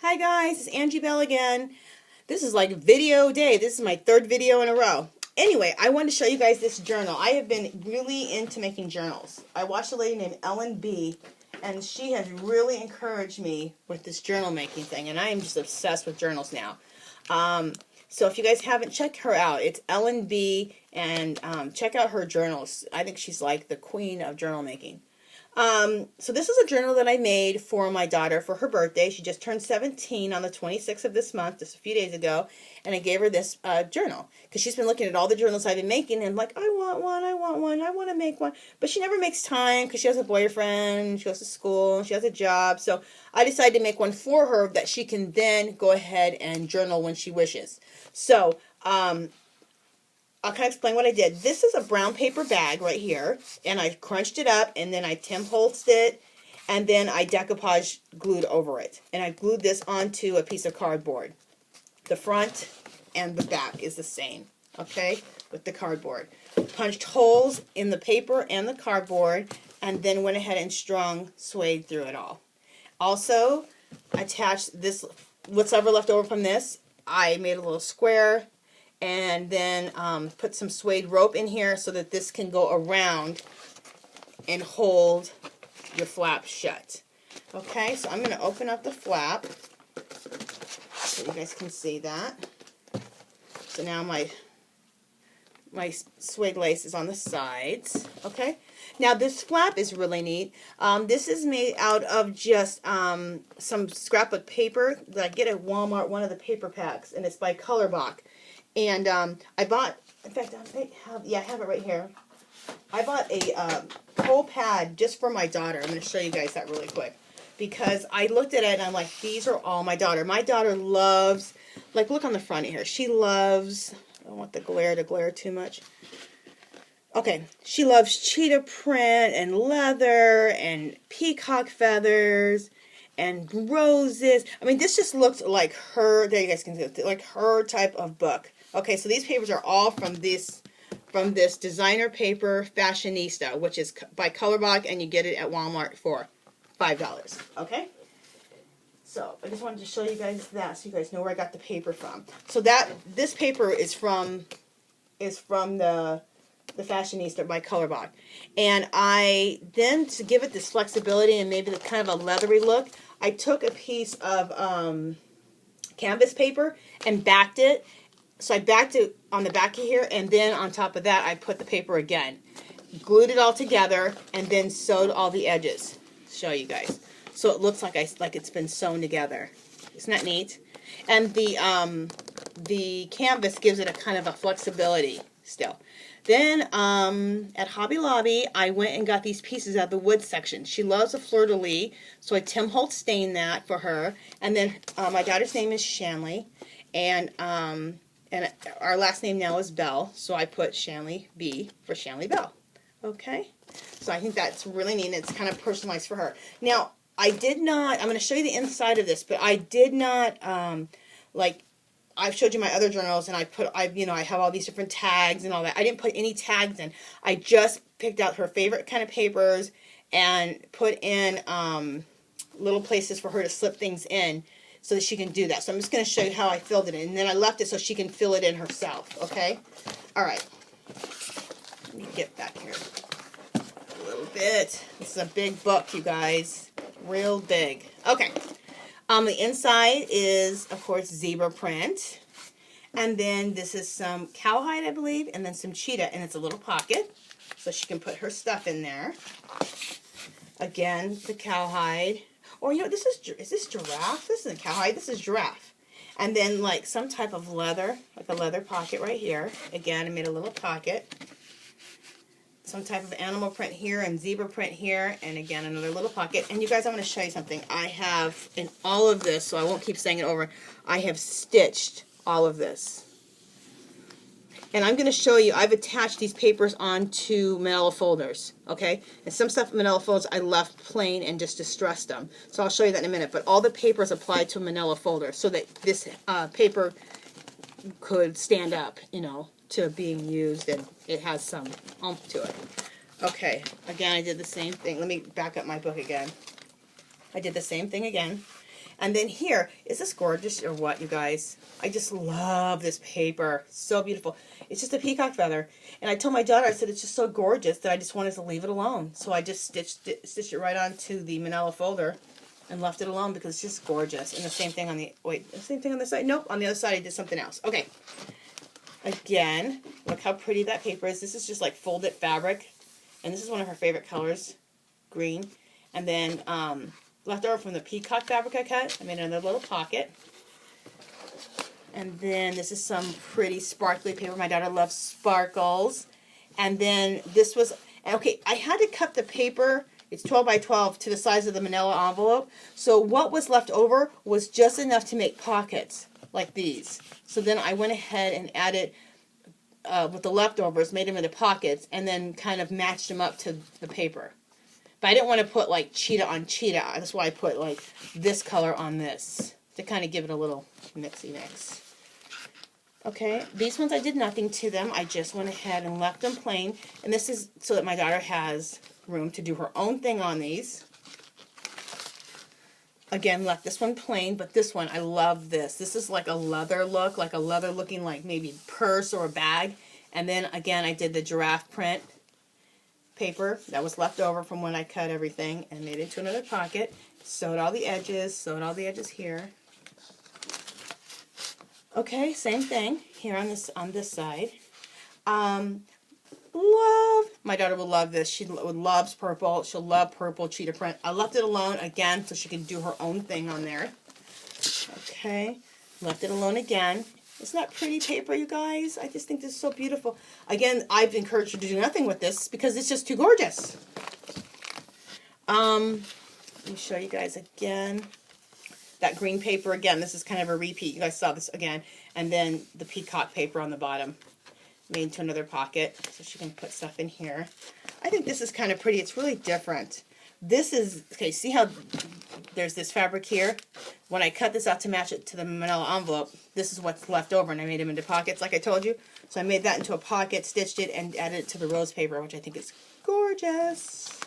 Hi guys, it's Angie Bell again. This is like video day. This is my third video in a row. Anyway, I wanted to show you guys this journal. I have been really into making journals. I watched a lady named Ellen B, and she has really encouraged me with this journal making thing, and I am just obsessed with journals now. So if you guys haven't, check her out. It's Ellen B, and check out her journals. I think she's like the queen of journal making. So this is a journal that I made for my daughter for her birthday. She just turned 17 on the 26th of this month, just a few days ago, and I gave her this journal because she's been looking at all the journals I've been making and like, I want one, I want to make one, but she never makes time because she has a boyfriend, she goes to school, she has a job, so I decided to make one for her that she can then go ahead and journal when she wishes. So, I'll kind of explain what I did. This is a brown paper bag right here, and I crunched it up, and then I Tim Holtzed it, and then I decoupage glued over it. And I glued this onto a piece of cardboard. The front and the back is the same, okay, with the cardboard. Punched holes in the paper and the cardboard, and then went ahead and strung suede through it all. Also, attached this, what's ever left over from this, I made a little square, and then put some suede rope in here so that this can go around and hold your flap shut. Okay, so I'm going to open up the flap so you guys can see that. So now my suede lace is on the sides. Okay, now this flap is really neat. This is made out of just some scrapbook paper that I get at Walmart, one of the paper packs, and it's by Colorbach. And I bought, in fact, I have it right here. I bought a whole pad just for my daughter. I'm going to show you guys that really quick. Because I looked at it and I'm like, these are all my daughter. My daughter loves, like look on the front here. She loves, I don't want the glare to glare too much. Okay, she loves cheetah print and leather and peacock feathers and roses. I mean, this just looks like her, there you guys can see, like her type of book. Okay, so these papers are all from this designer paper Fashionista, which is by Colorbach, and you get it at Walmart for $5. Okay? So, I just wanted to show you guys that so you guys know where I got the paper from. So this paper is from the Fashionista by Colorbach. And I then, to give it this flexibility and maybe the kind of a leathery look, I took a piece of canvas paper and backed it. So I backed it on the back of here, and then on top of that I put the paper again. Glued it all together, and then sewed all the edges. Show you guys. So it looks like it's been sewn together. Isn't that neat? And the canvas gives it a kind of a flexibility still. Then at Hobby Lobby, I went and got these pieces out of the wood section. She loves a fleur-de-lis, so I Tim Holtz stained that for her. And then my daughter's name is Shanley, and our last name now is Bell, so I put Shanley B for Shanley Bell. Okay, so I think that's really neat, and it's kind of personalized for her. Now, I did not, I'm going to show you the inside of this, but I did not, like, I've showed you my other journals, and I have all these different tags and all that. I didn't put any tags in. I just picked out her favorite kind of papers and put in little places for her to slip things in so that she can do that. So I'm just going to show you how I filled it in, and then I left it so she can fill it in herself, okay? All right. Let me get back here a little bit. This is a big book, you guys. Real big. Okay. The inside is, of course, zebra print. And then this is some cowhide, I believe, and then some cheetah. And it's a little pocket, so she can put her stuff in there. Again, the cowhide. Or, you know, is this giraffe? This isn't cowhide, this is giraffe. And then, like, some type of leather, like a leather pocket right here. Again, I made a little pocket. Some type of animal print here and zebra print here, and again another little pocket. And you guys, I'm going to show you something. I have in all of this, so I won't keep saying it over, I have stitched all of this. And I'm going to show you, I've attached these papers onto manila folders, okay? And some stuff in manila folders I left plain and just distressed them. So I'll show you that in a minute. But all the papers apply to a manila folder so that this paper could stand up, you know, to being used, and it has some oomph to it. Okay, again, I did the same thing. Let me back up my book again. I did the same thing again. And then here, is this gorgeous or what, you guys? I just love this paper. So beautiful. It's just a peacock feather. And I told my daughter, I said, it's just so gorgeous that I just wanted to leave it alone. So I just stitched it right onto the manila folder and left it alone because it's just gorgeous. And the same thing on the, wait, the same thing on the side? Nope, on the other side I did something else. Okay. Again, look how pretty that paper is. This is just like folded fabric. And this is one of her favorite colors, green. And then left over from the peacock fabric I cut, I made another little pocket. And then this is some pretty sparkly paper. My daughter loves sparkles. And then this was, okay, I had to cut the paper, it's 12 by 12, to the size of the manila envelope. So what was left over was just enough to make pockets like these. So then I went ahead and added with the leftovers, made them into pockets, and then kind of matched them up to the paper. But I didn't want to put like cheetah on cheetah. That's why I put like this color on this to kind of give it a little mixy mix. Okay, these ones I did nothing to them. I just went ahead and left them plain. And this is so that my daughter has room to do her own thing on these. Again, left this one plain, but this one, I love this. This is like a leather look, like a leather looking like maybe purse or a bag. And then again, I did the giraffe print paper that was left over from when I cut everything and made it into another pocket. Sewed all the edges here. Okay, same thing here on this side. My daughter will love this. She loves purple. She'll love purple cheetah print. I left it alone again so she can do her own thing on there. Okay, left it alone again. Isn't that pretty paper, you guys? I just think this is so beautiful. Again, I've encouraged her to do nothing with this because it's just too gorgeous. Let me show you guys again. That green paper again. This is kind of a repeat. You guys saw this again. And then the peacock paper on the bottom. Made into another pocket so she can put stuff in here. I think this is kind of pretty. It's really different. This is, okay, see how there's this fabric here? When I cut this out to match it to the manila envelope, this is what's left over, and I made them into pockets like I told you. So I made that into a pocket, stitched it, and added it to the rose paper, which I think is gorgeous.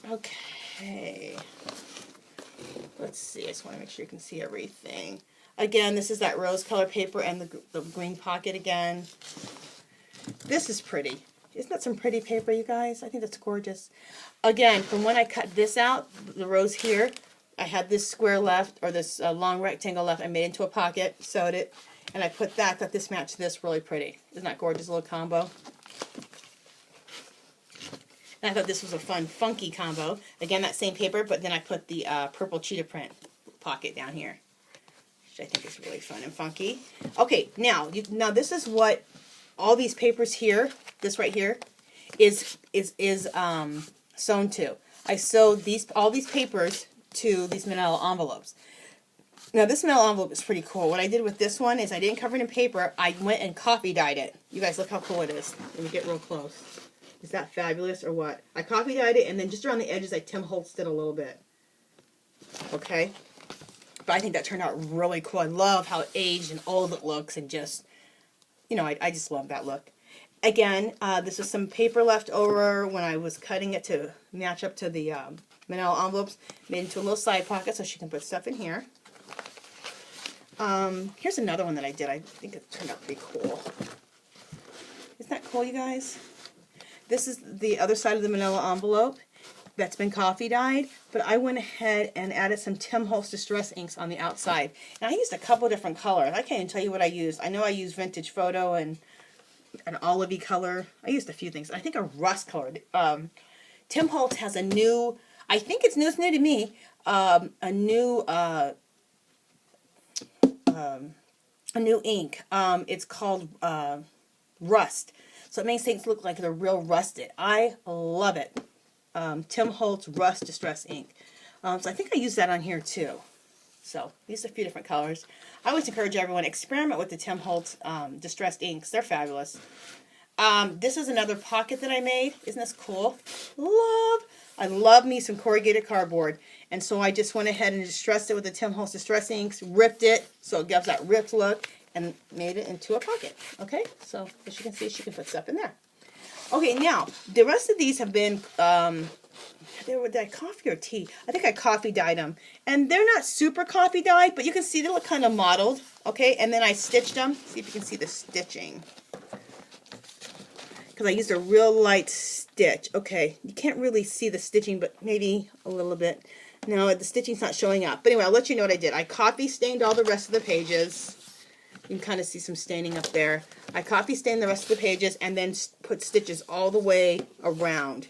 Okay. Let's see. I just want to make sure you can see everything. Again, this is that rose color paper and the green pocket again. This is pretty. Isn't that some pretty paper, you guys? I think that's gorgeous. Again, from when I cut this out, the rose here, I had this square left, or this long rectangle left. I made it into a pocket, sewed it, and I put that, got this match this really pretty. Isn't that gorgeous little combo? And I thought this was a fun, funky combo. Again, that same paper, but then I put the purple cheetah print pocket down here, which I think is really fun and funky. Okay, now this is what all these papers here, this right here, is sewn to. I sewed all these papers to these manila envelopes. Now this manila envelope is pretty cool. What I did with this one is I didn't cover it in paper. I went and coffee dyed it. You guys look how cool it is. Let me get real close. Is that fabulous or what? I coffee dyed it, and then just around the edges I Tim Holtzed it a little bit. Okay? But I think that turned out really cool. I love how aged and old it looks, and just, you know, I just love that look. Again, this was some paper left over when I was cutting it to match up to the manila envelopes. Made into a little side pocket so she can put stuff in here. Here's another one that I did. I think it turned out pretty cool. Isn't that cool, you guys? This is the other side of the manila envelope that's been coffee dyed, but I went ahead and added some Tim Holtz Distress inks on the outside. And I used a couple different colors. I can't even tell you what I used. I know I used Vintage Photo and an olivey color. I used a few things. I think a rust color. Tim Holtz has a new, I think it's new to me, a new ink. It's called Rust. So it makes things look like they're real rusted. I love it. Tim Holtz Rust Distress ink. So I think I used that on here too. So these are a few different colors. I always encourage everyone to experiment with the Tim Holtz distressed inks. They're fabulous. This is another pocket that I made. Isn't this cool? I love me some corrugated cardboard. And so I just went ahead and distressed it with the Tim Holtz Distress inks, ripped it so it gives that ripped look, and made it into a pocket. Okay, so as you can see, she can put stuff in there. Okay, now, the rest of these have been They were that coffee or tea. I think I coffee dyed them, and they're not super coffee dyed, but you can see they look kind of mottled. Okay, and then I stitched them. See if you can see the stitching, because I used a real light stitch. Okay, you can't really see the stitching, but maybe a little bit. No, the stitching's not showing up. But anyway, I'll let you know what I did. I coffee stained all the rest of the pages. You can kind of see some staining up there. I coffee stained the rest of the pages and then put stitches all the way around.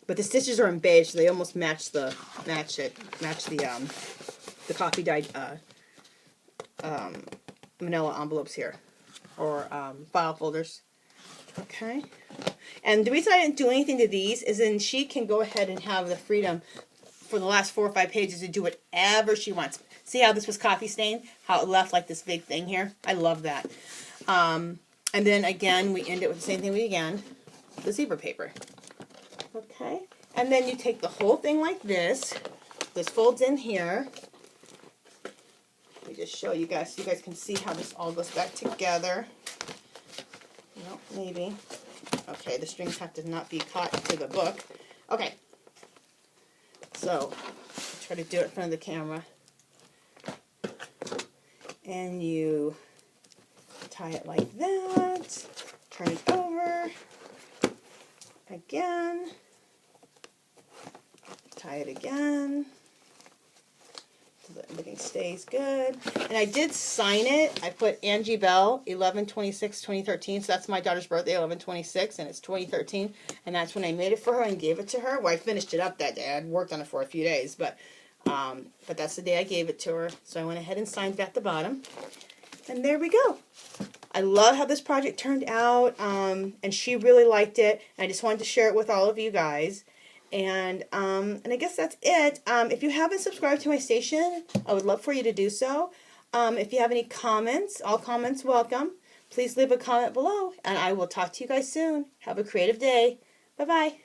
But the stitches are in beige, so they almost match the coffee dyed manila envelopes here, or file folders. Okay. And the reason I didn't do anything to these is then she can go ahead and have the freedom for the last 4 or 5 pages to do whatever she wants. See how this was coffee stained? How it left like this big thing here? I love that. And then again, we end it with the same thing we began, the zebra paper. Okay, and then you take the whole thing like this. This folds in here. Let me just show you guys so you guys can see how this all goes back together. No, maybe. Okay, the strings have to not be caught to the book. Okay, so try to do it in front of the camera. And you tie it like that. Turn it over. Again. Tie it again so that everything stays good. And I did sign it. I put Angie Bell 11/26/2013. So that's my daughter's birthday, 11/26, and it's 2013. And that's when I made it for her and gave it to her. Well, I finished it up that day. I'd worked on it for a few days, but that's the day I gave it to her. So I went ahead and signed it at the bottom. And there we go. I love how this project turned out, and she really liked it. I just wanted to share it with all of you guys. And I guess that's it. If you haven't subscribed to my station, I would love for you to do so. If you have any comments, all comments welcome. Please leave a comment below, and I will talk to you guys soon. Have a creative day. Bye-bye.